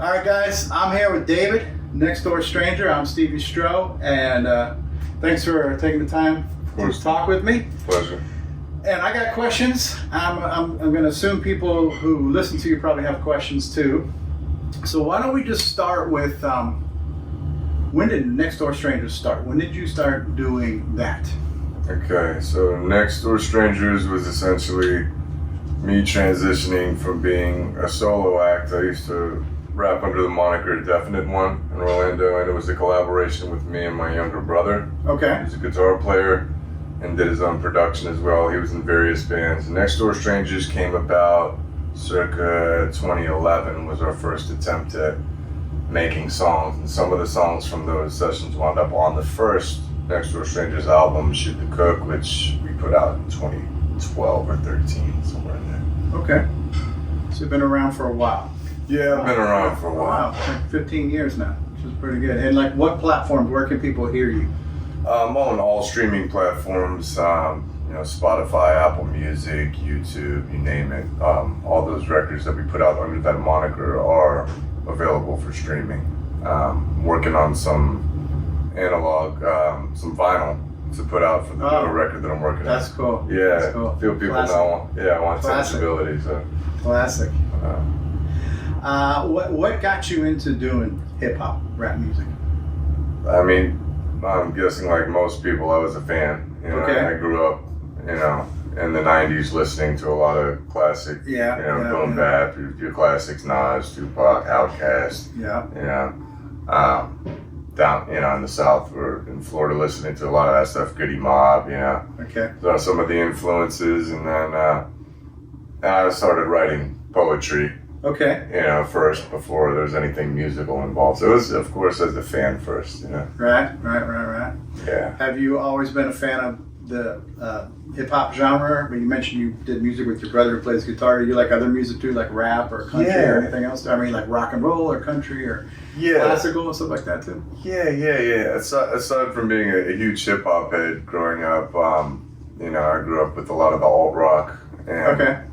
All right, guys, I'm here with David, Next Door Stranger. I'm Stevie Strow, and thanks for taking the time to talk with me. Pleasure. And I got questions. I'm going to assume people who listen to you probably have questions too. So why don't we just start with when did Next Door Strangers start? When did you start doing that? Okay, so Next Door Strangers was essentially me transitioning from being a solo act. I used to rap under the moniker Definite One in Orlando, and it was a collaboration with me and my younger brother. Okay. He's a guitar player and did his own production as well. He was in various bands. Next Door Strangers came about circa 2011 was our first attempt at making songs, and some of the songs from those sessions wound up on the first Next Door Strangers album, Shoot the Cook, which we put out in 2012 or 13, somewhere in there. Okay. So you've been around for a while. Yeah, I've been around for a while. Wow, like 15 years now, which is pretty good. And like, what platforms, where can people hear you? I'm on all streaming platforms, Spotify, Apple Music, YouTube, you name it. All those records that we put out under that moniker are available for streaming. Working on some analog, some vinyl to put out for the new record that I'm working on. That's cool. Yeah, that's cool. Feel people know. Yeah, I want sensibility. So. Classic. What got you into doing hip hop, rap music? I mean, I'm guessing like most people, I was a fan. Okay. I grew up, in the 90s listening to a lot of classic, boom bap, your classics, Nas, Tupac, Outkast. Yeah. Down, in the South or in Florida, listening to a lot of that stuff, Goody Mob, Okay. So some of the influences, and then I started writing poetry. Okay. First before there was anything musical involved. So it was, of course, as a fan first. Right. Yeah. Have you always been a fan of the hip hop genre? When you mentioned you did music with your brother who plays guitar, do you like other music too, like rap or country or anything else? I mean, like rock and roll or country or classical and stuff like that too? Yeah. Aside from being a huge hip hop head growing up, I grew up with a lot of the alt rock and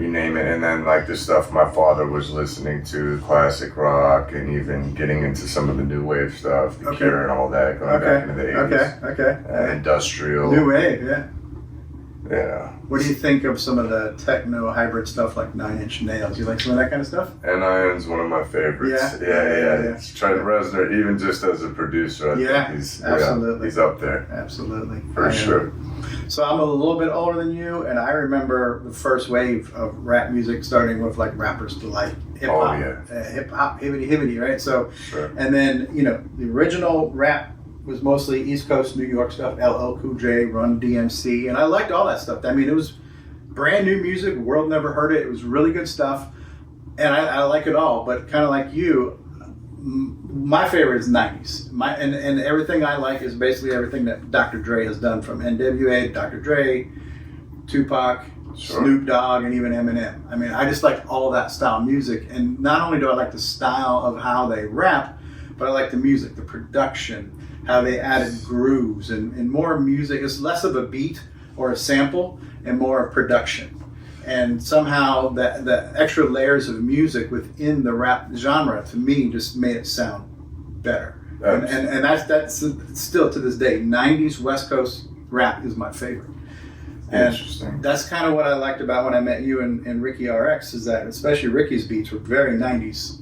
you name it, and then like the stuff my father was listening to, classic rock, and even getting into some of the new wave stuff, The Cure and all that, going back into the 80s. Okay. Industrial. New wave, yeah. Yeah. What do you think of some of the techno hybrid stuff like Nine Inch Nails? You like some of that kind of stuff? N.I.N.'s one of my favorites. Yeah. It's trying to resonate, even just as a producer. I think he's absolutely. He's up there. Absolutely. For sure. So I'm a little bit older than you, and I remember the first wave of rap music starting with like Rappers Delight, hip hop, hibbity, right? So, and then the original rap was mostly East Coast New York stuff, LL Cool J, Run DMC, and I liked all that stuff. I mean, it was brand new music, the world never heard it. It was really good stuff, and I like it all. But kind of like you, my favorite is 90s. And everything I like is basically everything that Dr. Dre has done, from NWA, Dr. Dre, Tupac, Snoop Dogg, and even Eminem. I mean, I just like all that style music. And not only do I like the style of how they rap, but I like the music, the production, how they added grooves and more music. It's less of a beat or a sample and more of production. And somehow the extra layers of music within the rap genre, to me, just made it sound better. And that's still to this day, 90s West Coast rap is my favorite. And interesting. That's kind of what I liked about when I met you and Ricky RX, is that especially Ricky's beats were very 90s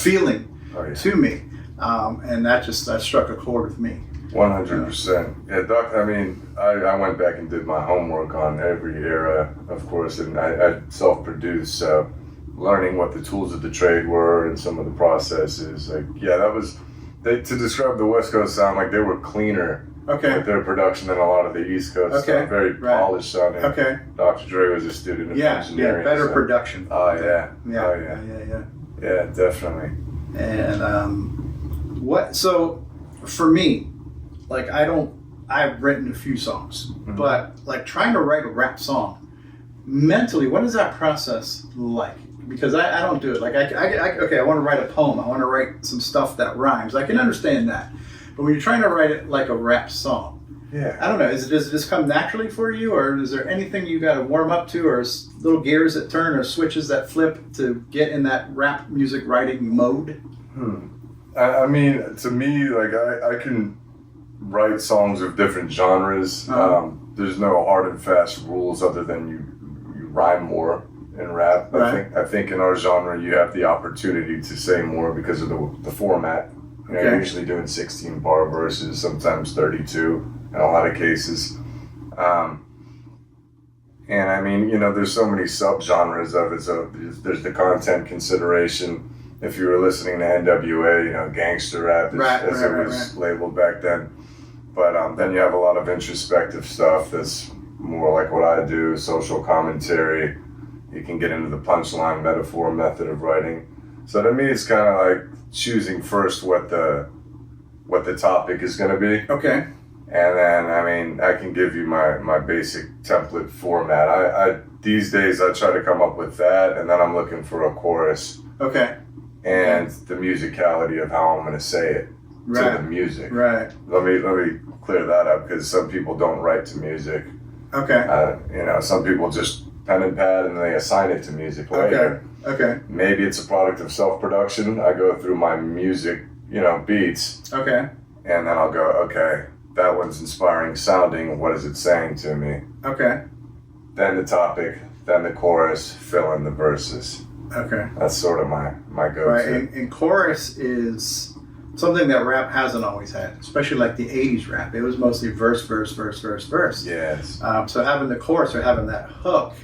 feeling to me. And that struck a chord with me. 100%. Yeah, Doc, I mean, I went back and did my homework on every era, of course, and I self-produced, so learning what the tools of the trade were and some of the processes. That was, to describe the West Coast sound, like they were cleaner with their production than a lot of the East Coast stuff. Very polished sounding. Dr. Dre was a student of engineering. Better production. Yeah, definitely. And so for me, like I've written a few songs, but like trying to write a rap song, mentally, what is that process like? Because I don't do it. Like I want to write a poem. I want to write some stuff that rhymes. I can understand that. But when you're trying to write it like a rap song, Yeah. I don't know. Does it just come naturally for you, or is there anything you got to warm up to, or little gears that turn, or switches that flip to get in that rap music writing mode? I mean, to me, like I can write songs of different genres. There's no hard and fast rules other than you rhyme more in rap. Right. I think in our genre you have the opportunity to say more because of the format. You know, you're usually doing 16-bar verses, sometimes 32 in a lot of cases. And I mean, you know, there's so many subgenres of it. So there's the content consideration. If you were listening to NWA, you know, gangster rap as it was labeled back then. But then you have a lot of introspective stuff that's more like what I do, social commentary. You can get into the punchline metaphor method of writing. So to me, it's kind of like choosing first what the topic is going to be. Okay. And then, I mean, I can give you my basic template format. I these days, I try to come up with that, and then I'm looking for a chorus. Okay. And the musicality of how I'm going to say it to the music. Right. Let me clear that up, because some people don't write to music. Okay. You know, some people just pen and pad and they assign it to music later. Okay. Maybe it's a product of self-production. I go through my music, you know, beats. Okay. And then I'll go, okay, that one's inspiring sounding. What is it saying to me? Okay. Then the topic, then the chorus, fill in the verses. Okay. That's sort of my go-to. Right, and chorus is something that rap hasn't always had, especially like the 80s rap. It was mostly verse. Yes. So having the chorus or having that hook,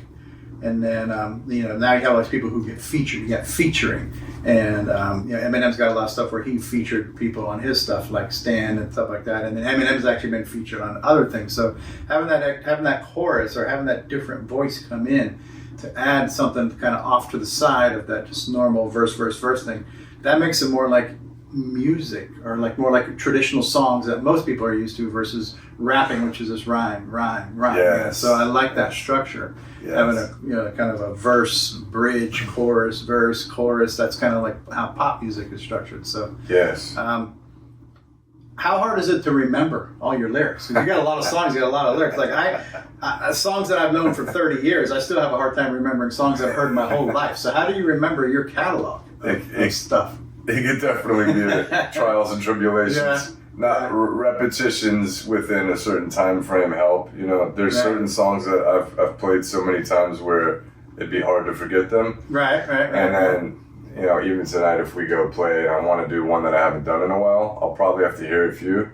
and then, you know, now you have all these people who get featured. You got featuring. And, you know, Eminem's got a lot of stuff where he featured people on his stuff, like Stan and stuff like that. And then Eminem's actually been featured on other things. So having that chorus or having that different voice come in to add something kind of off to the side of that just normal verse thing, that makes it more like music, or like more like traditional songs that most people are used to versus rapping, which is just rhyme. Yes. So I like that structure. Yes. Having a, you know, kind of a verse, bridge, chorus, verse, chorus. That's kind of like how pop music is structured. So yes. How hard is it to remember all your lyrics? 'Cause you got a lot of songs, you got a lot of lyrics. Like I songs that I've known for 30 years, I still have a hard time remembering songs I've heard my whole life. So how do you remember your catalog of stuff? It could definitely be trials and tribulations. Yeah. Not repetitions within a certain time frame help. You know, there's certain songs that I've played so many times where it'd be hard to forget them. Right. And then, you know, even tonight, if we go play and I want to do one that I haven't done in a while, I'll probably have to hear a few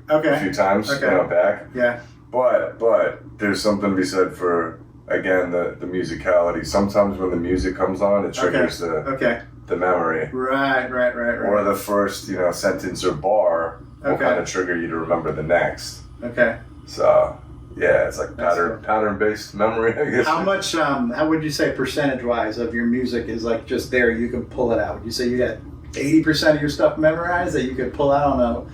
times, you know, back. Yeah. But there's something to be said for, again, the musicality. Sometimes when the music comes on, it triggers the memory. Right. Or the first, you know, sentence or bar will kind of trigger you to remember the next. Okay. So, yeah, it's like pattern-based memory, I guess. How much, how would you say percentage-wise of your music is like just there, you can pull it out? Would you say you got 80% of your stuff memorized that you could pull out on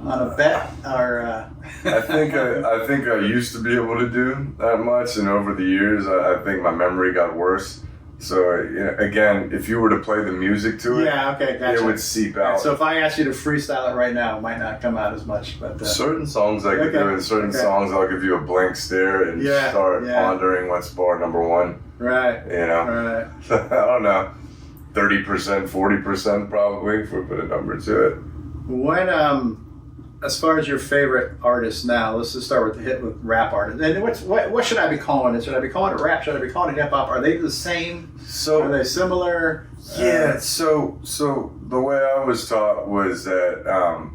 a bet? Or I think I used to be able to do that much, and over the years, I think my memory got worse. So, you know, again, if you were to play the music to it, gotcha. It would seep out. So if I asked you to freestyle it right now, it might not come out as much. But certain songs I could do, and certain songs I'll give you a blank stare and start pondering what's bar number one. Right. You know? Right. I don't know, 30%, 40% probably, if we put a number to it. When, as far as your favorite artists now, let's just start with rap artists. And what should I be calling it? Should I be calling it rap? Should I be calling it hip hop? Are they the same? So are they similar? Yeah. So the way I was taught was that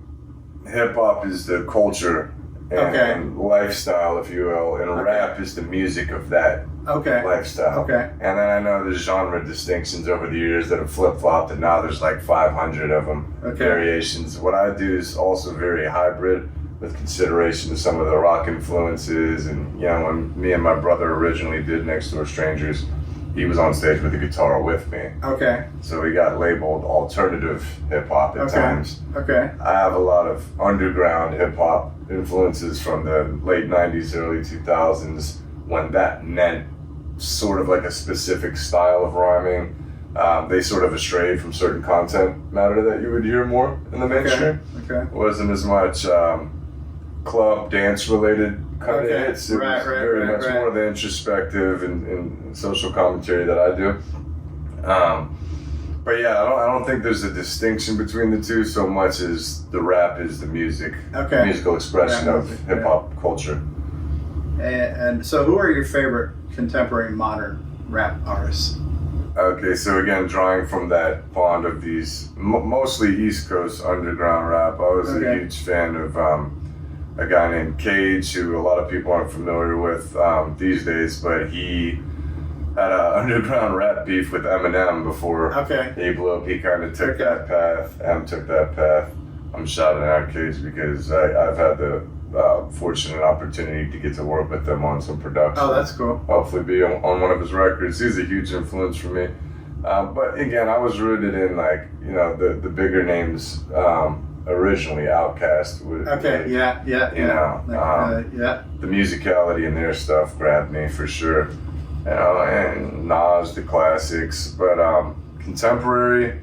hip hop is the culture and lifestyle, if you will, and rap is the music of that lifestyle. Okay. And then I know there's genre distinctions over the years that have flip-flopped, and now there's like 500 of them, variations. What I do is also very hybrid, with consideration to some of the rock influences. And, you know, when me and my brother originally did Next Door Strangers, he was on stage with a guitar with me. Okay. So we got labeled alternative hip-hop at times. Okay. I have a lot of underground hip-hop influences from the late 90s, early 2000s, when that meant sort of like a specific style of rhyming. They sort of strayed from certain content matter that you would hear more in the mainstream. Okay. It wasn't as much, club dance related kind of hits. It right, was very much more of the introspective and social commentary that I do. But yeah, I don't think there's a distinction between the two so much as the rap is the music, musical expression of hip hop culture. And so, who are your favorite contemporary modern rap artists? Okay, so again, drawing from that pond of these mostly East Coast underground rap, I was a huge fan of a guy named Cage, who a lot of people aren't familiar with these days, but he had an underground rap beef with Eminem before he blew up. He kind of took that path. M took that path. I'm shouting out Cage because I've had the fortunate opportunity to get to work with them on some production. Oh, that's cool. Hopefully be on one of his records. He's a huge influence for me. But again, I was rooted in the bigger names. Originally, Outkast. The musicality in their stuff grabbed me for sure. And Nas, the classics, but contemporary,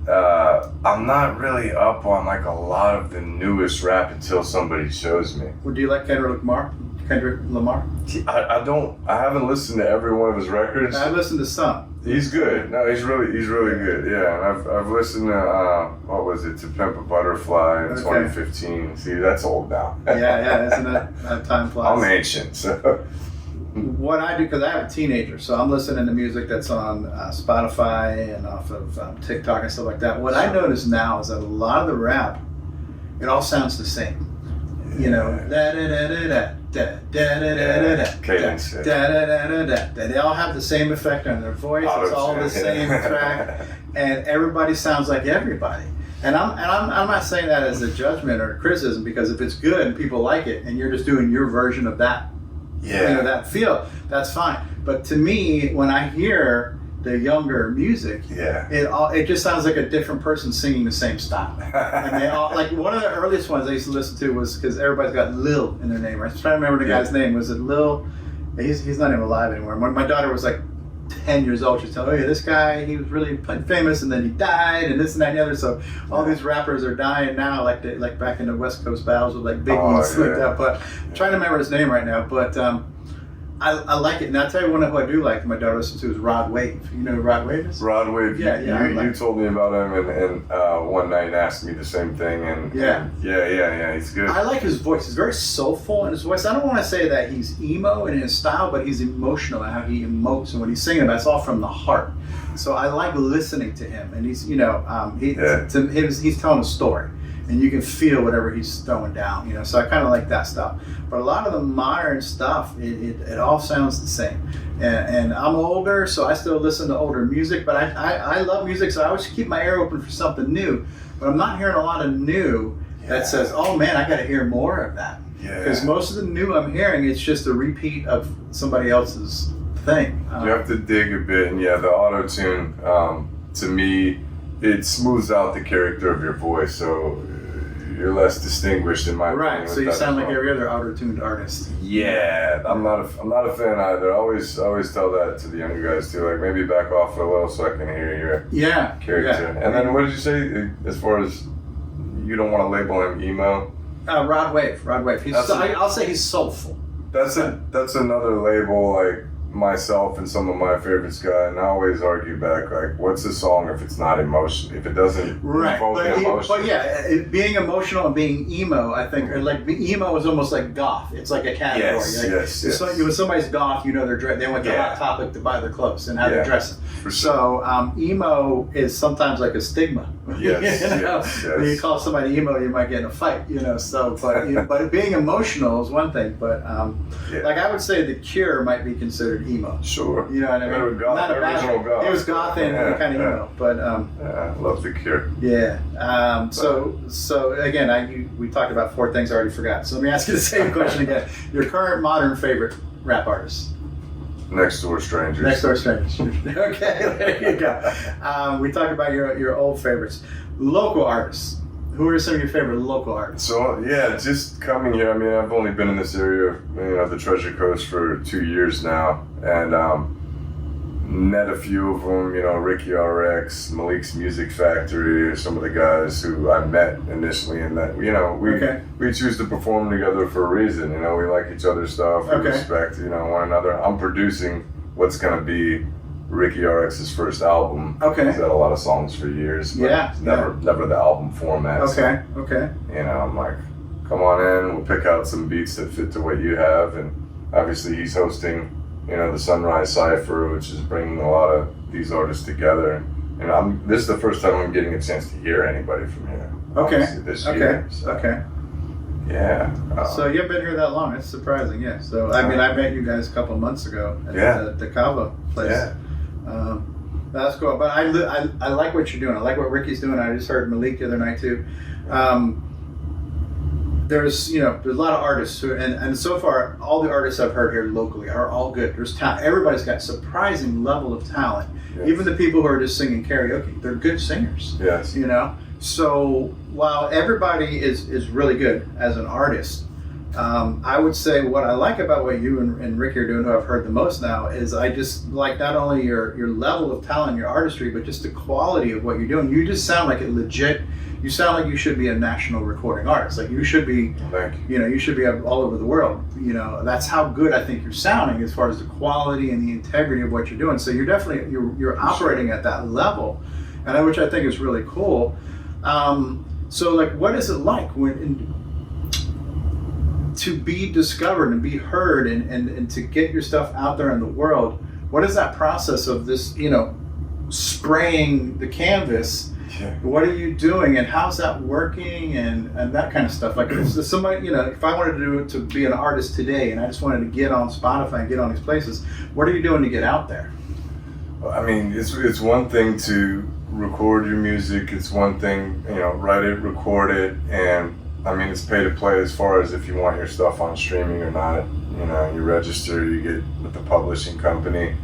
I'm not really up on like a lot of the newest rap until somebody shows me. Would you like Kendrick Lamar? I haven't listened to every one of his records. I listened to some. He's good. No, he's really good. Yeah, and I've listened to what was it, To Pimp a Butterfly in 2015. See, that's old now. yeah, isn't it? Time flies. I'm ancient, so. What I do, because I have a teenager, so I'm listening to music that's on Spotify and off of TikTok and stuff like that. What I notice now is that a lot of the rap, it all sounds the same. You know, cadence. They all have the same effect on their voice. It's all the same track, and everybody sounds like everybody. And I'm not saying that as a judgment or a criticism, because if it's good and people like it, and you're just doing your version of that. That feel, that's fine. But to me, when I hear the younger music, it just sounds like a different person singing the same style. And they all, like, one of the earliest ones I used to listen to was, because everybody's got Lil in their name. I was trying to remember the guy's name. Was it Lil? He's not even alive anymore. When my daughter was like 10 years old, she's telling me, this guy, he was really famous, and then he died, and this and that and the other. So all these rappers are dying now, like back in the West Coast battles with like Biggie and stuff like that. But I'm trying to remember his name right now. But I like it. And I'll tell you one of who I do like, my daughter listens to, is Rod Wave. You know who Rod Wave is? Rod Wave. You told me about him, and one night asked me the same thing. And he's good. I like his voice. He's very soulful in his voice. I don't want to say that he's emo in his style, but he's emotional in how he emotes and what he's singing about. It's all from the heart. So I like listening to him, and he's he's telling a story, and you can feel whatever he's throwing down. So I kind of like that stuff. But a lot of the modern stuff, it all sounds the same. And I'm older, so I still listen to older music, but I love music, so I always keep my ear open for something new. But I'm not hearing a lot of new that says, oh man, I got to hear more of that. Because most of the new I'm hearing, it's just a repeat of somebody else's thing. You have to dig a bit, and the auto-tune, to me, it smooths out the character of your voice, so you're less distinguished in my opinion. Right, so you sound like every other auto-tuned artist. Yeah, I'm not a fan either. I always tell that to the younger guys too, like maybe back off a little so I can hear your character. Yeah. And then what did you say as far as you don't want to label him emo? Rod Wave. I'll say he's soulful. That's another label, like myself and some of my favorites got, and I always argue back, like, what's a song if it's not emotion? If it doesn't invoke emotion. But being emotional and being emo, I think, or like emo is almost like goth. It's like a category. Yes. So when somebody's goth, they went to Hot Topic to buy their clothes and how they're dressing. Sure. So emo is sometimes like a stigma. Yes. When you call somebody emo, you might get in a fight. So but being emotional is one thing. But like I would say, The Cure might be considered emo. Sure. You know what I mean? Not a bad. It was goth and kind of emo, but I love The Cure. Yeah. So again, we talked about 4 things I already forgot. So let me ask you the same question again. Your current modern favorite rap artist? Next Door Strangers. Okay, there you go. We talked about your old favorites. Local artists. Who are some of your favorite local artists? So just coming here. I mean, I've only been in this area, the Treasure Coast, for 2 years now, and met a few of them, Ricky RX, Malik's Music Factory, or some of the guys who I met initially, and that, we choose to perform together for a reason. We like each other's stuff, we respect, one another. I'm producing what's going to be Ricky RX's first album. Okay. He's had a lot of songs for years, but it's never the album format. Okay, so, I'm like, come on in, we'll pick out some beats that fit to what you have, and obviously he's hosting the Sunrise Cypher, which is bringing a lot of these artists together. And this is the first time I'm getting a chance to hear anybody from here. This year. So, yeah. So you've been here that long? It's surprising, yeah. So I met you guys a couple of months ago at the Cava place. Yeah. That's cool. But I like what you're doing. I like what Ricky's doing. I just heard Malik the other night too. There's a lot of artists who, and so far all the artists I've heard here locally are all good. There's talent. Everybody's got surprising level of talent. Yes. Even the people who are just singing karaoke, they're good singers. Yes. So while everybody is really good as an artist, I would say what I like about what you and Ricky are doing, who I've heard the most now, is I just like not only your level of talent, your artistry, but just the quality of what you're doing. You just sound like it legit. You sound like you should be a national recording artist. Like you should be, you should be all over the world. That's how good I think you're sounding as far as the quality and the integrity of what you're doing. So you're definitely, you're operating at that level, and which I think is really cool. So like, what is it like to be discovered and be heard and to get your stuff out there in the world? What is that process of this, spraying the canvas? Yeah. What are you doing, and how's that working, and that kind of stuff? Like, if somebody, if I wanted to be an artist today, and I just wanted to get on Spotify and get on these places, what are you doing to get out there? Well, it's one thing to record your music. It's one thing, write it, record it, and it's pay to play as far as if you want your stuff on streaming or not. You register, you get with the publishing company,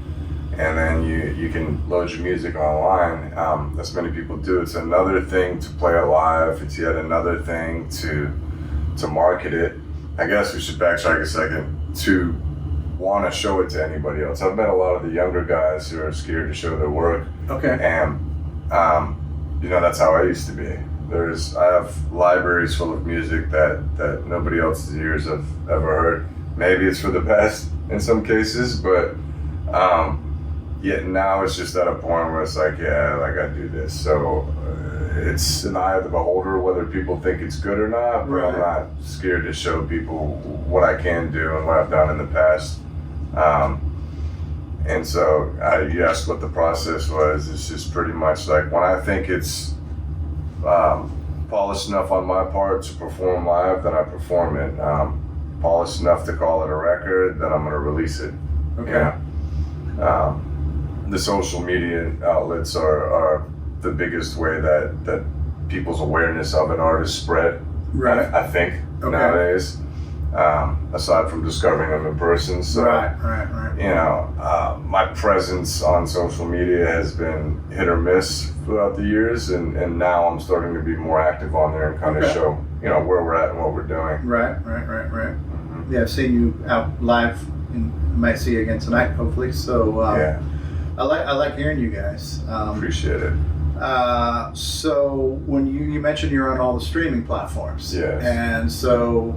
and then you can load your music online. As many people do. It's another thing to play it live. It's yet another thing to market it. I guess we should backtrack a second to want to show it to anybody else. I've met a lot of the younger guys who are scared to show their work. Okay. And that's how I used to be. I have libraries full of music that nobody else's ears have ever heard. Maybe it's for the best in some cases, but yet now it's just at a point where it's like, I do this. So it's an eye of the beholder whether people think it's good or not, but I'm not scared to show people what I can do and what I've done in the past. And so you asked what the process was. It's just pretty much like when I think it's polished enough on my part to perform live, then I perform it. Polished enough to call it a record, then I'm going to release it. Okay. The social media outlets are the biggest way that people's awareness of an artist spread. Right. I think nowadays, aside from discovering them in person. So, right. My presence on social media has been hit or miss throughout the years, and now I'm starting to be more active on there and kind of show where we're at and what we're doing. Right. Mm-hmm. Yeah, I've seen you out live, and I might see you again tonight, hopefully. So I like hearing you guys. Appreciate it. So when you mentioned you're on all the streaming platforms, yes, and so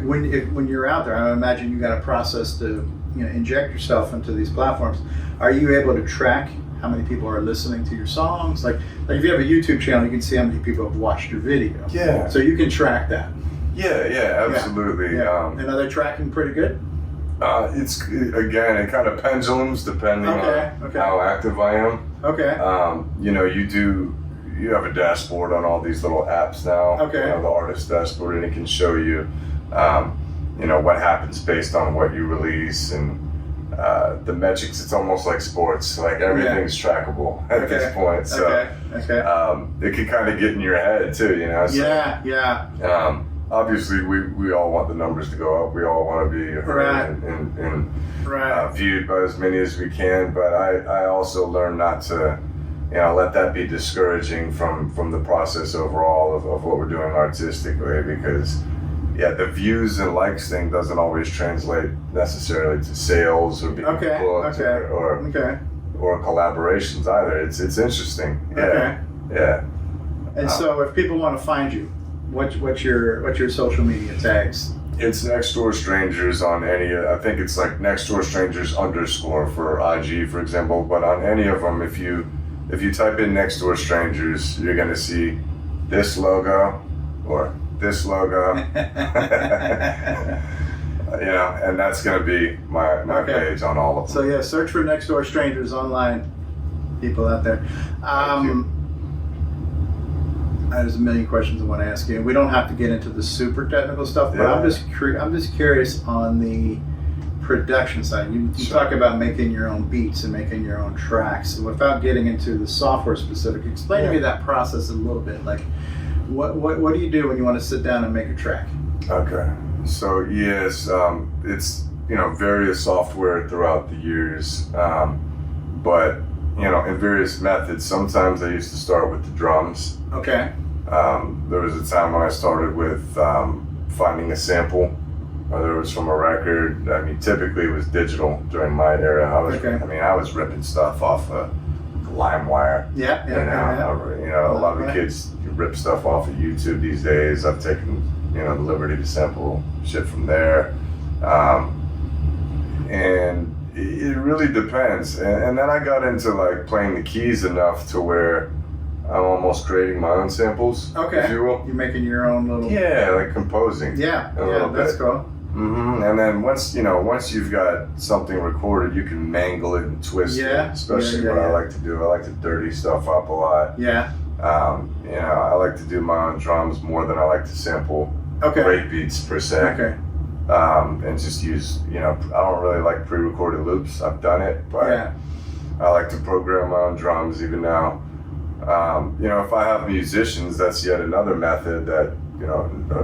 when you're out there, I imagine you got a process to inject yourself into these platforms. Are you able to track how many people are listening to your songs? Like if you have a YouTube channel, you can see how many people have watched your video. Yeah. So you can track that. Yeah, absolutely. Yeah. And are they tracking pretty good? It kind of pendulums depending on how active I am. Okay. You have a dashboard on all these little apps now. Okay. The artist dashboard, and it can show you, what happens based on what you release, and the metrics. It's almost like sports. Like everything's trackable at this point. So it can kind of get in your head too. So, obviously, we all want the numbers to go up. We all want to be heard and viewed by as many as we can. But I also learned not to, let that be discouraging from the process overall of what we're doing artistically, because, the views and likes thing doesn't always translate necessarily to sales or being booked or collaborations either. It's interesting. Yeah. And so, if people want to find you, what's your social media tags? It's Next Door Strangers on any. I think it's like Next Door Strangers _ for IG, for example. But on any of them, if you type in Next Door Strangers, you're gonna see this logo or this logo. And that's gonna be my page on all of them. So yeah, search for Next Door Strangers online, people out there. There's a million questions I want to ask you. We don't have to get into the super technical stuff, but I'm just curious on the production side. You talk about making your own beats and making your own tracks. So without getting into the software specific, explain to me that process a little bit. Like, what do you do when you want to sit down and make a track? Okay. So yes, it's various software throughout the years, but in various methods. Sometimes I used to start with the drums. Okay. There was a time when I started with finding a sample, whether it was from a record. I mean, typically it was digital during my era. I was ripping stuff off of LimeWire. A lot of the kids rip stuff off of YouTube these days. I've taken the liberty to sample shit from there, and it really depends. And then I got into like playing the keys enough to where I'm almost creating my own samples, if you will. You're making your own little... Yeah, like composing. Yeah, that's cool. Mm-hmm. And then once you've got something recorded, you can mangle it and twist it, especially what I like to do. I like to dirty stuff up a lot. Yeah. I like to do my own drums more than I like to sample break beats per se. Okay. And just use, I don't really like pre-recorded loops. I've done it, but I like to program my own drums even now. If I have musicians, that's yet another method that,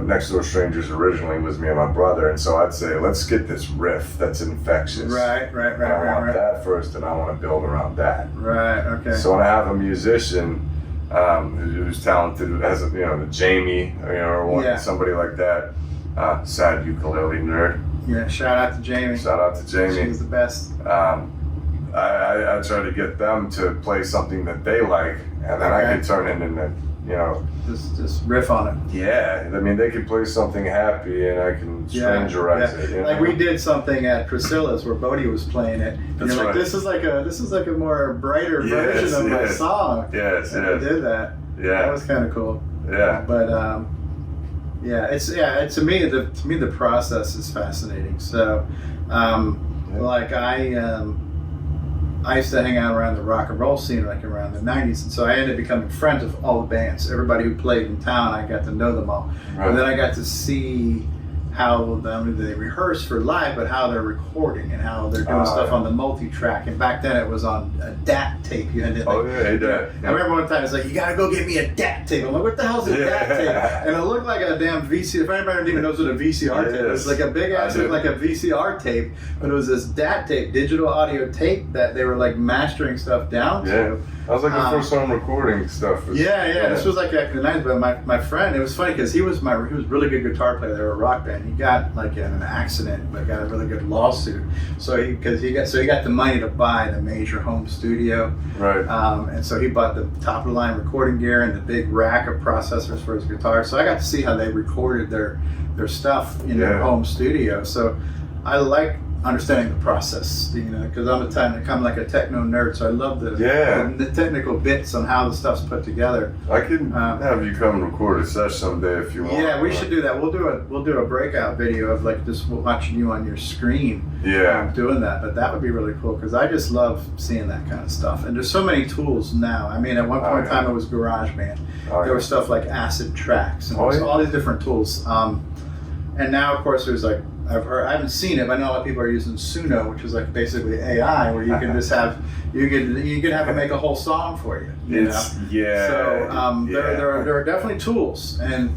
Next Door Strangers originally was me and my brother. And so I'd say, let's get this riff that's infectious. Right. I want that first, and I want to build around that. Right, okay. So when I have a musician who's talented, who has a Jamie, or somebody like that, sad ukulele nerd. Yeah, shout out to Jamie. She's the best. I try to get them to play something that they like, and then I can turn it into, just riff on it. Yeah, I mean, they can play something happy, and I can strangerize it. Like we did something at Priscilla's where Bodie was playing it. And you're like, this is like a more brighter version of my song. Yes, and I did that. Yeah, that was kind of cool. Yeah, but to me the process is fascinating. So, like I used to hang out around the rock and roll scene, like around the 90s, and so I ended up becoming friends with all the bands. Everybody who played in town, I got to know them all. Right. And then I got to see how they rehearse for live, but how they're recording and how they're doing stuff on the multi-track. And back then it was on a DAT tape. You had to, I remember one time it's like, you gotta go get me a DAT tape. I'm like, what the hell's a DAT tape? And it looked like a damn VCR. If anybody even knows what a VCR tape is, it was like a big ass, like a VCR tape, but it was this DAT tape, digital audio tape, that they were like mastering stuff down to. I was like the first time recording stuff. This was like back in the 90s, but my friend, it was funny because he was a really good guitar player. They were a rock band. He got like in an accident, but got a really good lawsuit. So he got the money to buy the major home studio. Right. And so he bought the top of the line recording gear and the big rack of processors for his guitar. So I got to see how they recorded their stuff in their home studio. So I like understanding the process, because I'm like a techno nerd, so I love the technical bits on how the stuff's put together. I can have you come record a session someday if you want. Yeah, we should do that. We'll do a breakout video of like just watching you on your screen. Doing that, but that would be really cool because I just love seeing that kind of stuff. And there's so many tools now. I mean, at one point in time it was GarageBand. There was stuff like Acid Tracks and all these different tools. And now, of course, there's like I haven't seen it, but I know a lot of people are using Suno, which is like basically AI, where you can just have you can have it make a whole song for you. So there are definitely tools, and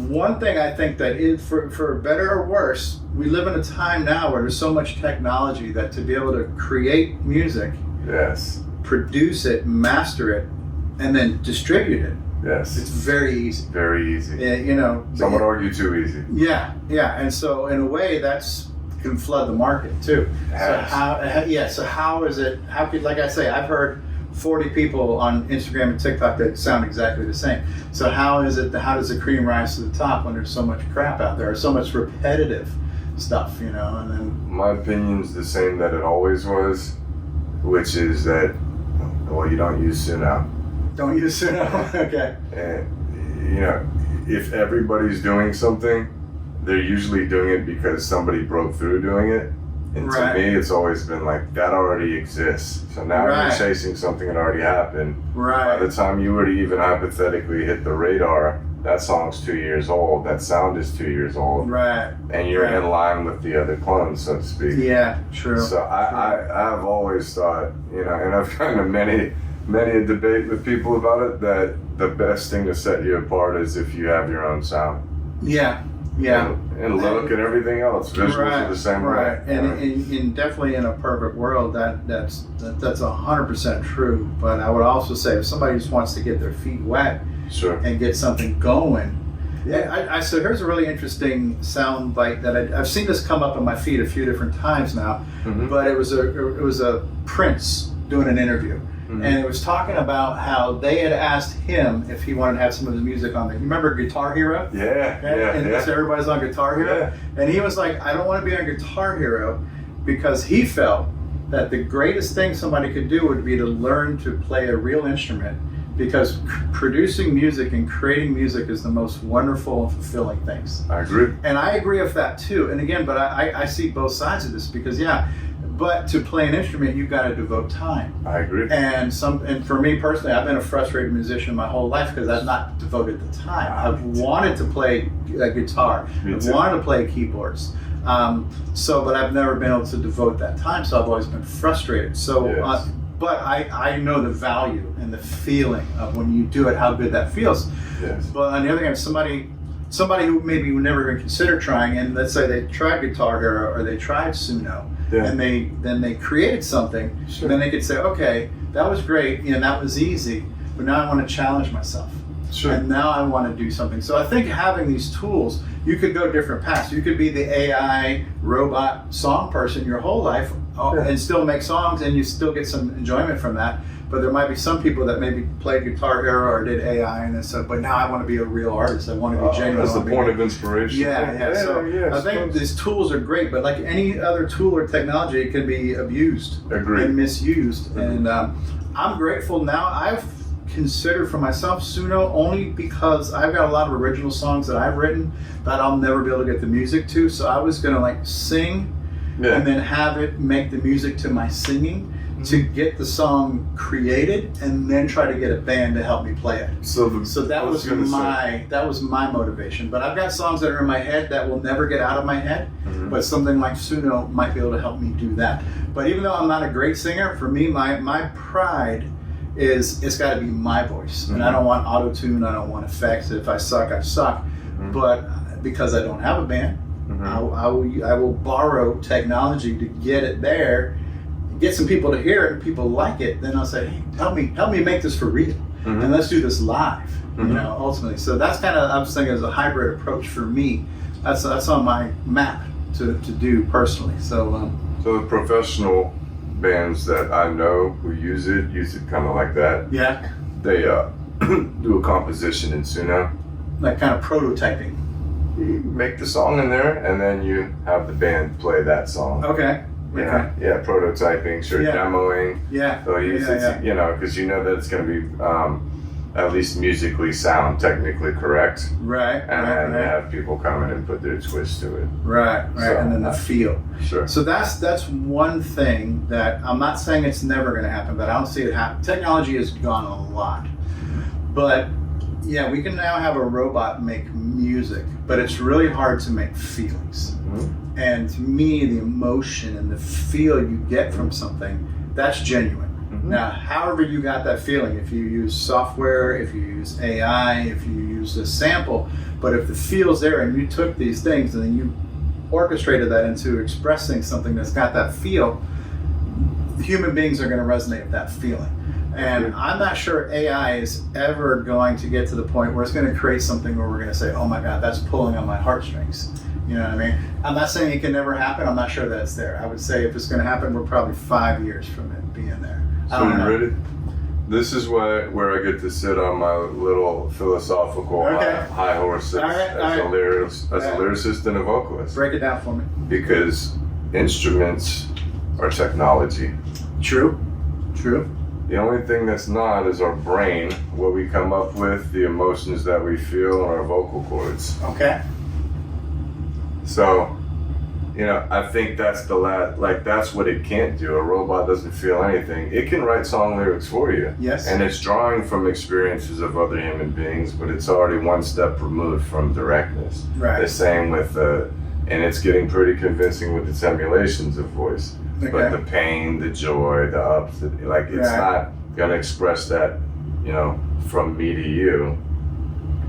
one thing I think that is for better or worse, we live in a time now where there's so much technology that to be able to create music, produce it, master it, and then distribute it Yes. It's very easy. Very easy. You know. Some would argue too easy. Yeah, and so in a way that's can flood the market too. So how is it? How could, like I say, I've heard 40 people on Instagram and TikTok that sound exactly the same. So how is it? How does the cream rise to the top when there's so much crap out there, or so much repetitive stuff? You know, and then my opinion's the same that it always was, which is that you don't use Suno. Don't use Suno. Okay. And you know, if everybody's doing something, they're usually doing it because somebody broke through doing it. And to me, it's always been like, that already exists. So now you're chasing something that already happened. Right. By the time you were to even hypothetically hit the radar, that song's 2 years old, that sound is 2 years old. Right. And you're in line with the other clones, so to speak. Yeah, true. So I've always thought, you know, and I've gotten to many a debate with people about it, that the best thing to set you apart is if you have your own sound. Yeah. And look at everything else. Visuals are the same way. And definitely in a perfect world, that's 100% true. But I would also say if somebody just wants to get their feet wet and get something going. Yeah. So here's a really interesting sound bite that I've seen this come up on my feed a few different times now. Mm-hmm. But it was a Prince doing an interview. Mm-hmm. And it was talking about how they had asked him if he wanted to have some of his music on there. You remember Guitar Hero? Yeah. So everybody's on Guitar Hero? Yeah. And he was like, I don't want to be on Guitar Hero because he felt that the greatest thing somebody could do would be to learn to play a real instrument, because producing music and creating music is the most wonderful and fulfilling things. I agree. And I agree with that too. And again, but I see both sides of this because, but to play an instrument, you've got to devote time. I agree. And for me personally, I've been a frustrated musician my whole life because I've not devoted the time. I've wanted to play guitar. I've wanted to play keyboards. But I've never been able to devote that time. So I've always been frustrated. So, but I know the value and the feeling of when you do it, how good that feels. Yes. But on the other hand, somebody who maybe would never even consider trying, and let's say they tried Guitar Hero or they tried Suno. Yeah. And then they created something, and then they could say, okay, that was great, that was easy, but now I want to challenge myself. Sure. And now I want to do something. So I think having these tools, you could go different paths. You could be the AI robot song person your whole life and still make songs, and you still get some enjoyment from that. But there might be some people that maybe played Guitar Hero or did AI and then said, but now I want to be a real artist. I want to be genuine. That's the point of inspiration. So I think these tools are great, but like any other tool or technology, it can be abused and misused. Mm-hmm. And I'm grateful now. I've considered for myself Suno only because I've got a lot of original songs that I've written that I'll never be able to get the music to. So I was going to sing and then have it make the music to my singing. To get the song created and then try to get a band to help me play it. So that was my motivation. But I've got songs that are in my head that will never get out of my head. Mm-hmm. But something like Suno might be able to help me do that. But even though I'm not a great singer, for me, my pride is it's got to be my voice. Mm-hmm. And I don't want auto-tune, I don't want effects. If I suck, I suck. Mm-hmm. But because I don't have a band, mm-hmm. I will borrow technology to get it there. Get some people to hear it and people like it, then I'll say, hey, help me make this for real. Mm-hmm. And let's do this live, mm-hmm. Ultimately. So that's kind of, I was thinking, as a hybrid approach for me. That's on my map to do personally. So the professional bands that I know who use it kind of like that. Yeah. They do a composition in Suno. Like kind of prototyping. You make the song in there and then you have the band play that song. Okay. Yeah, prototyping, demoing. Yeah. So because you know that it's going to be at least musically sound, technically correct. Right. And then you have people come in and put their twist to it. Right. So, and then the feel. Sure. So that's one thing that I'm not saying it's never going to happen, but I don't see it happen. Technology has gone a lot, but we can now have a robot make music, but it's really hard to make feelings. Mm-hmm. And to me, the emotion and the feel you get from something, that's genuine. Mm-hmm. Now, however you got that feeling, if you use software, if you use AI, if you use a sample, but if the feel's there and you took these things and then you orchestrated that into expressing something that's got that feel, human beings are going to resonate with that feeling. And I'm not sure AI is ever going to get to the point where it's going to create something where we're going to say, oh my God, that's pulling on my heartstrings. You know what I mean? I'm not saying it can never happen. I'm not sure that it's there. I would say if it's going to happen, we're probably 5 years from it being there. So you ready? This is where I get to sit on my little philosophical high horse as a lyricist and a vocalist. Break it down for me. Because instruments are technology. True. The only thing that's not is our brain, what we come up with, the emotions that we feel, and our vocal cords. Okay. So, I think that's that's what it can't do. A robot doesn't feel anything. It can write song lyrics for you. Yes. And it's drawing from experiences of other human beings, but it's already one step removed from directness. Right. The same with and it's getting pretty convincing with its emulations of voice. Okay. But the pain, the joy, the ups, it's not gonna express that, from me to you.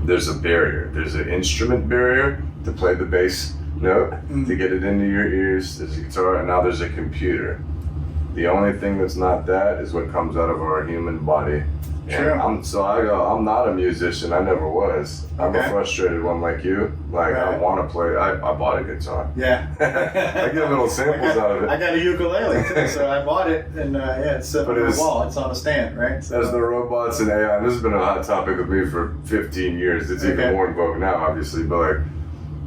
There's a barrier. There's an instrument barrier to play the bass note, to get it into your ears. There's a guitar, and now there's a computer. The only thing that's not that is what comes out of our human body. True. I'm not a musician. I never was. I'm a frustrated one like you. I want to play. I bought a guitar. Yeah. I get little samples out of it. I got a ukulele too, so I bought it, and it's sitting on the wall. It's on a stand, right? So. As the robots and AI, this has been a hot topic with me for 15 years. It's even more in vogue now, obviously, but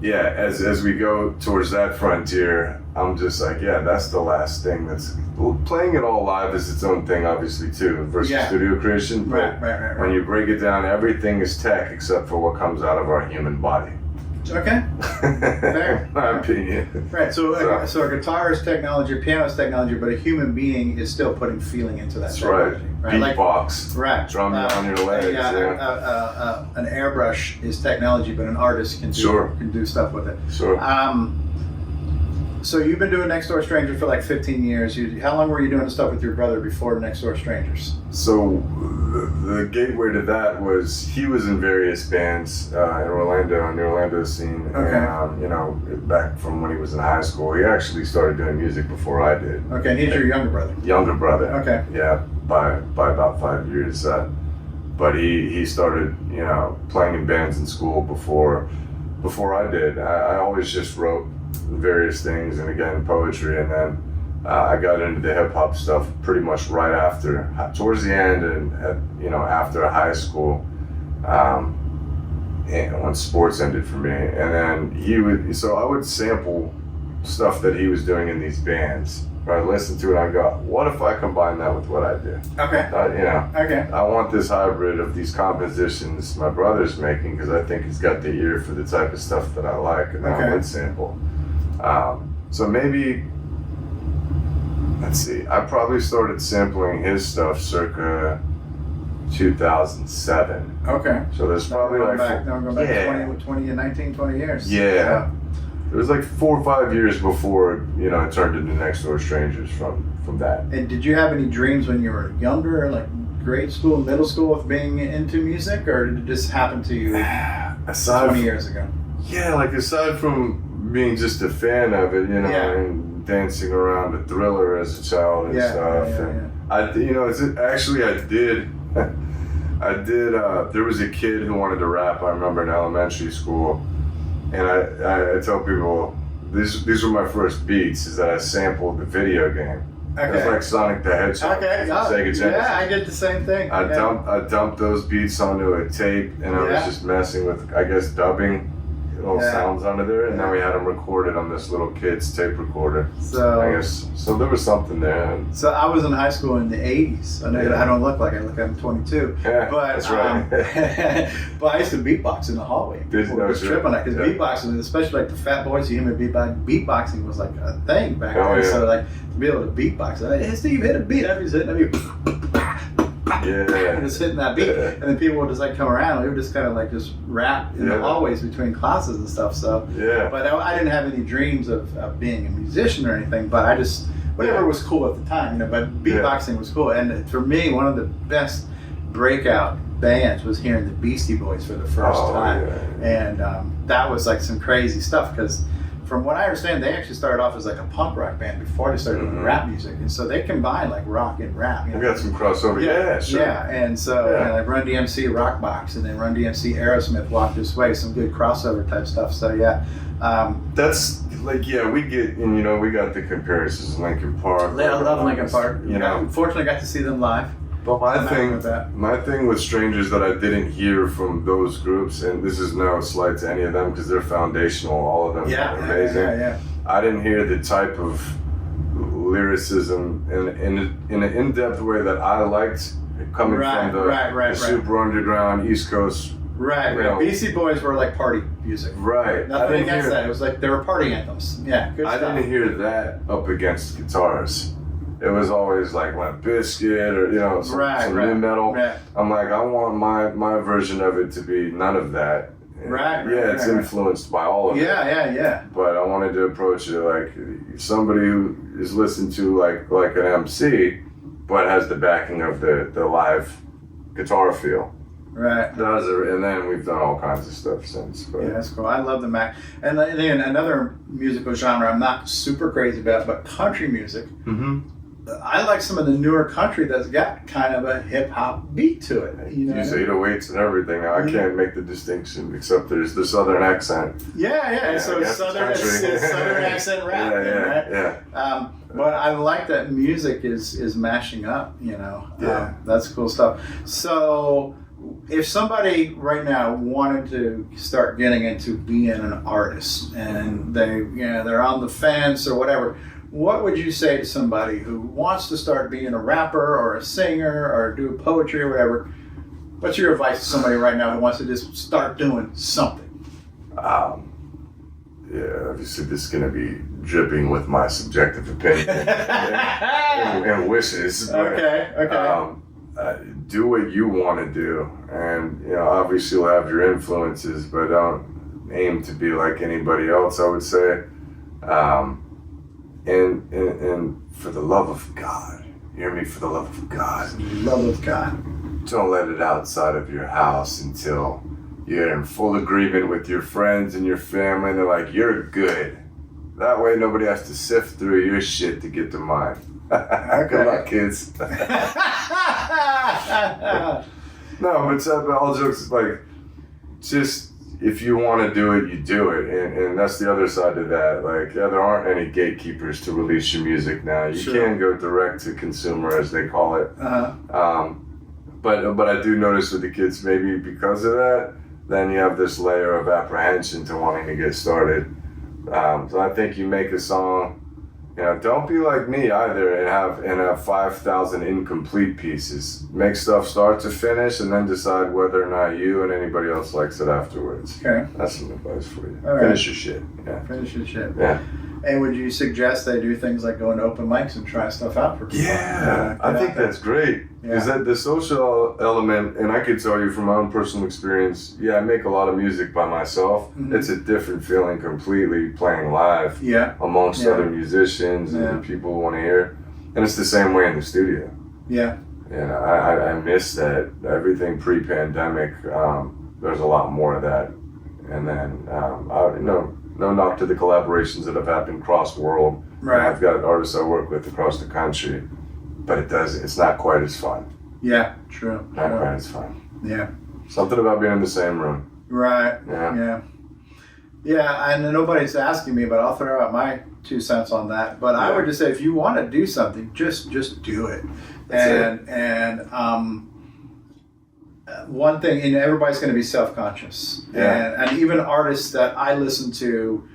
as we go towards that frontier, I'm just that's the last thing that's... Playing it all live is its own thing, obviously, too, versus studio creation. But right. When you break it down, everything is tech except for what comes out of our human body. Okay. Fair. My opinion. Right, so a guitar is technology, a piano is technology, but a human being is still putting feeling into that technology. Right. Beatbox. Right. Drum on your legs. An airbrush is technology, but an artist can do stuff with it. Sure. So you've been doing Next Door Strangers for like 15 years. How long were you doing stuff with your brother before Next Door Strangers? So the gateway to that was he was in various bands in Orlando, in the Orlando scene. Okay. And, back from when he was in high school. He actually started doing music before I did. Okay, and he's your younger brother? Younger brother. Okay. Yeah, by about 5 years. But he started, playing in bands in school before I did. I always just wrote various things, and again poetry, and then I got into the hip hop stuff pretty much right after, towards the end, and after high school, and when sports ended for me, and then so I would sample stuff that he was doing in these bands. I listen to it, and I go, what if I combine that with what I do? Okay. Okay. I want this hybrid of these compositions my brother's making, because I think he's got the ear for the type of stuff that I like, and I would sample. So maybe, let's see, I probably started sampling his stuff circa 2007. Okay. So there's probably going back 20 years. Yeah. It was like 4 or 5 years before, it turned into Next Door Strangers from that. And did you have any dreams when you were younger, like grade school, middle school, of being into music, or did it just happen to you 20 years ago? Yeah, aside from being just a fan of it, and dancing around the Thriller as a child and stuff. I did. I did. There was a kid who wanted to rap. I remember in elementary school, and I tell people these were my first beats. Is that I sampled the video game. Okay. It was like Sonic the Hedgehog. Okay. Sega Genesis. Yeah, I did the same thing. I dumped those beats onto a tape, and I was just messing with, I guess, dubbing little sounds under there, and then we had them recorded on this little kid's tape recorder. So I guess there was something there. So I was in high school in the 80s. I know I don't look like I'm 22. Yeah, but that's right. But I used to beatbox in the hallway. People were tripping on that, because beatboxing, especially like the fat boys, you hear me beatboxing was like a thing back then. Yeah. So like to be able to beatbox, hey Steve, hit a beat. I was hitting just hitting that beat, and then people would just come around. We would just kind of just rap in the hallways between classes and stuff. So but I didn't have any dreams of being a musician or anything. But I just whatever was cool at the time, But beatboxing was cool, and for me, one of the best breakout bands was hearing the Beastie Boys for the first time, and that was some crazy stuff, because from what I understand, they actually started off as like a punk rock band before they started doing rap music, and so they combine like rock and rap. We got some crossover. Yeah, sure. Yeah, and so like Run DMC, Rockbox, and then Run DMC, Aerosmith, Walk This Way, some good crossover type stuff. So that's like we get, and we got the comparisons, Linkin Park. I love Linkin Park. Unfortunately, got to see them live. But my thing with Strangers that I didn't hear from those groups, and this is no slight to any of them because they're foundational, all of them are amazing. Yeah. I didn't hear the type of lyricism in an in-depth way that I liked coming from the super underground East Coast. Right. BC Boys were like party music. Right. Nothing against that. It was like they were party anthems. Yeah, good stuff. I didn't hear that up against guitars. It was always like Limp Bizkit or some new metal. Right. I'm like, I want my version of it to be none of that. It's influenced by all of it. Yeah. But I wanted to approach it like somebody who is listened to like an MC, but has the backing of the live guitar feel. Right. And then we've done all kinds of stuff since. But. Yeah, that's cool. I love the Mac. And then another musical genre I'm not super crazy about, but country music. Mm-hmm. I like some of the newer country that's got kind of a hip hop beat to it. Use 808s and everything. I can't make the distinction except there's the southern accent. Yeah. So it's southern accent rap. Yeah. But I like that music is mashing up. That's cool stuff. So if somebody right now wanted to start getting into being an artist and they're on the fence or whatever, what would you say to somebody who wants to start being a rapper or a singer or do poetry or whatever? What's your advice to somebody right now who wants to just start doing something? Obviously this is going to be dripping with my subjective opinion and wishes. Okay. Do what you want to do, and obviously you'll have your influences, but don't aim to be like anybody else, I would say. And for the love of God, hear me, for the love of God. Love of God. Don't let it outside of your house until you're in full agreement with your friends and your family, and they're like, you're good. That way nobody has to sift through your shit to get to mine. Good luck, kids. No, but all jokes, like, just if you want to do it, you do it, and that's the other side of that. Like, there aren't any gatekeepers to release your music now. You can go direct to consumer, as they call it. But I do notice with the kids, maybe because of that, then you have this layer of apprehension to wanting to get started. So I think you make a song. Don't be like me either and have 5,000 incomplete pieces. Make stuff start to finish and then decide whether or not you and anybody else likes it afterwards. Okay. That's some advice for you. All Finish your shit. Yeah. Finish your shit. Yeah. And would you suggest they do things like going to open mics and try stuff out for people? Yeah, I think that's great. Because that the social element, and I could tell you from my own personal experience, I make a lot of music by myself. Mm-hmm. It's a different feeling completely playing live amongst other musicians and people who want to hear. And it's the same way in the studio. Yeah. I miss that. Everything pre-pandemic, there's a lot more of that. And then, no knock to the collaborations that have happened cross-world. Right. I've got artists I work with across the country, but it's not quite as fun. Yeah, true. Not quite as fun. Yeah. Something about being in the same room. Right. Yeah. Yeah, and nobody's asking me, but I'll throw out my 2 cents on that. But I would just say, if you want to do something, just do it. One thing, and everybody's going to be self-conscious. And even artists that I listen to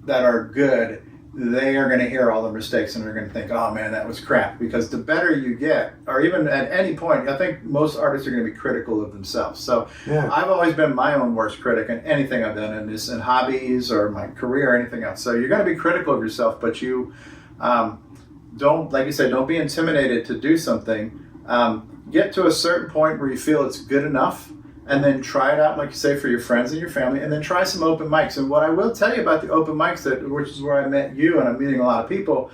that are good, they are going to hear all the mistakes and they're going to think, oh man, that was crap. Because the better you get, or even at any point, I think most artists are going to be critical of themselves. So I've always been my own worst critic in anything I've done in hobbies or my career or anything else. So you're going to be critical of yourself, but you don't, like you said, don't be intimidated to do something. Get to a certain point where you feel it's good enough, and then try it out, like you say, for your friends and your family, and then try some open mics. And what I will tell you about the open mics, which is where I met you, and I'm meeting a lot of people,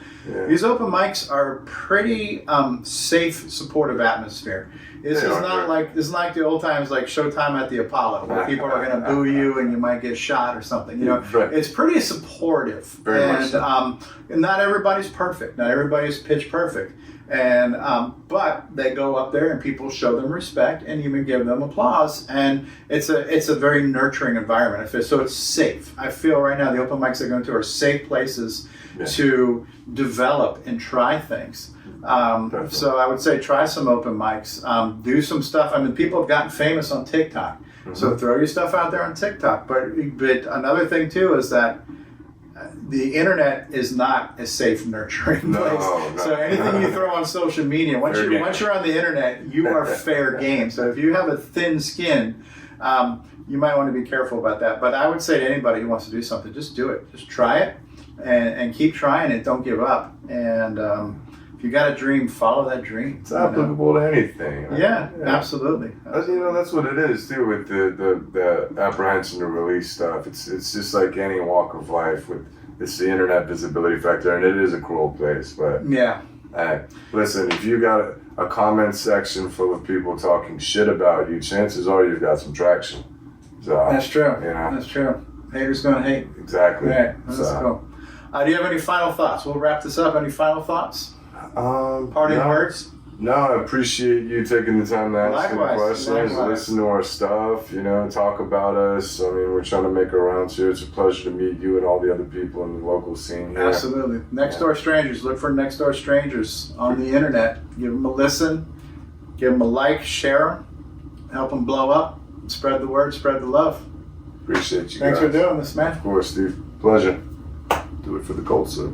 these open mics are pretty safe, supportive atmosphere. It's not like the old times, like Showtime at the Apollo, where people are going to boo you and you might get shot or something. You know, it's pretty supportive. Very much so. And not everybody's perfect. Not everybody's pitch perfect. And but they go up there and people show them respect and even give them applause, and it's a very nurturing environment. So it's safe. I feel right now the open mics they're going to are safe places to develop and try things. So I would say try some open mics, do some stuff. I mean, people have gotten famous on TikTok, so throw your stuff out there on TikTok. But another thing too is that the internet is not a safe, nurturing place. No. So anything you throw on social media, once you're on the internet, you are fair game. So if you have a thin skin, you might want to be careful about that. But I would say to anybody who wants to do something, just do it. Just try it and keep trying it. Don't give up. And if you got a dream, follow that dream. It's applicable to anything. Right? Yeah, absolutely. You know, that's what it is too with the apprehension to release stuff. It's just like any walk of life. It's the internet visibility factor, and it is a cruel place. But listen, if you got a comment section full of people talking shit about you, chances are you've got some traction. So that's true. You know, that's true. Haters gonna hate. Exactly. Right. That's cool. Do you have any final thoughts? We'll wrap this up. Any final thoughts? Parting words? No, I appreciate you taking the time to ask some questions, listen to our stuff, you know, talk about us. I mean, we're trying to make our rounds here. It's a pleasure to meet you and all the other people in the local scene here. Absolutely. Next Door Strangers. Look for Next Door Strangers on the internet. Give them a listen. Give them a like. Share them. Help them blow up. Spread the word. Spread the love. Appreciate you Thanks guys. for doing this, man. Of course, Steve. Pleasure. Do it for the culture.